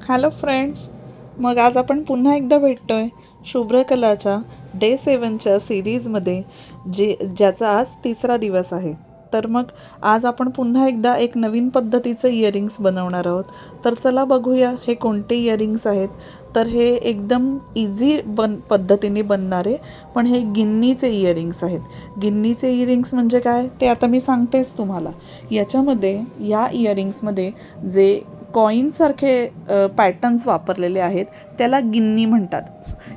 Hello friends. मग आज आपण पुन्हा एकदा भेटतोय शुभ्रकलाच्या डे 7च्या सिरीजमध्ये, ज्याचा आज तिसरा दिवस आहे. तर मग आज आपण पुन्हा एकदा एक नवीन पद्धतीचं इयरिंग्स बनवणार आहोत. तर चला बघूया हे कोणते इयरिंग्स आहेत. तर हे एकदम इझी पद्धतीने बनणारे, पण हे गिन्नीचे इयरिंग्स आहेत. गिन्नीचे इयरिंग्स म्हणजे काय ते आता मी सांगतेच तुम्हाला. याच्यामध्ये या इयरिंग्समध्ये जे कॉईनसारखे पॅटर्न्स वापरलेले आहेत त्याला गिन्नी म्हणतात.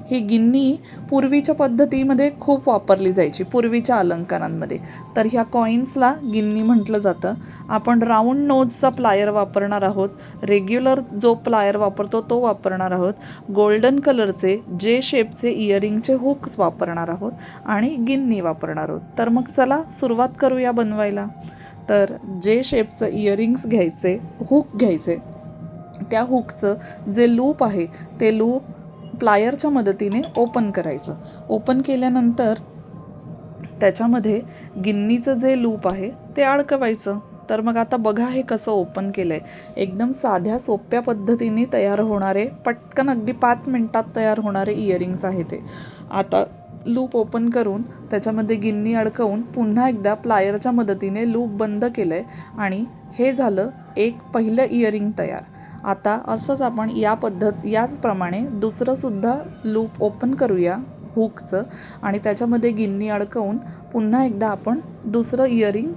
ही गिन्नी पूर्वीच्या पद्धतीमध्ये खूप वापरली जायची, पूर्वीच्या अलंकारांमध्ये. तर ह्या कॉईन्सला गिन्नी म्हटलं जातं. आपण राऊंड नोजचा प्लायर वापरणार आहोत, रेग्युलर जो प्लायर वापरतो तो वापरणार आहोत, गोल्डन कलरचे जे शेपचे इयरिंगचे हुक्स वापरणार आहोत आणि गिन्नी वापरणार आहोत. तर मग चला सुरुवात करूया बनवायला. तर जे शेपचं इयरिंग्स घ्यायचे, हुक घ्यायचे, त्या हुकचं जे लूप आहे ते लूप प्लायरच्या मदतीने ओपन करायचं. ओपन केल्यानंतर त्याच्यामध्ये गिन्नीचं जे लूप आहे ते अडकवायचं. तर मग आता बघा हे कसं ओपन केलं आहे. एकदम साध्या सोप्या पद्धतीने तयार होणारे, पटकन अगदी 5 मिनटात तयार होणारे इयरिंग्स आहे ते. आता लूप ओपन करून त्याच्यामध्ये गिन्नी अडकवून पुन्हा एकदा प्लायरच्या मदतीने लूप बंद केलं आहे आणि हे झालं एक पहिलं इयरिंग तयार. आता असंच आपण याचप्रमाणे दुसरंसुद्धा लूप ओपन करूया हुकचं आणि त्याच्यामध्ये गिन्नी अडकवून पुन्हा एकदा आपण दुसरं इयरिंग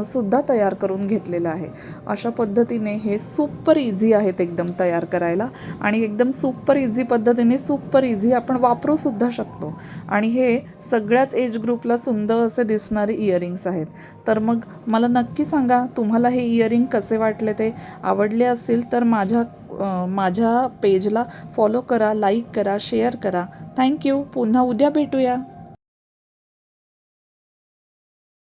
सुद्धा तयार करून घेतलेलं आहे. अशा पद्धतीने हे सुपर इझी आहेत एकदम तयार करायला आणि एकदम सुपर इझी पद्धतीने सुपर इझी आपण वापरूसुद्धा शकतो. आणि हे सगळ्याच एज ग्रुपला सुंदर असे दिसणारे इयरिंग्स आहेत. तर मग मला नक्की सांगा तुम्हाला हे इयरिंग कसे वाटले. ते आवडले असतील तर माझ्या पेजला फॉलो करा, लाईक करा, शेअर करा. थँक्यू. पुन्हा उद्या भेटूया.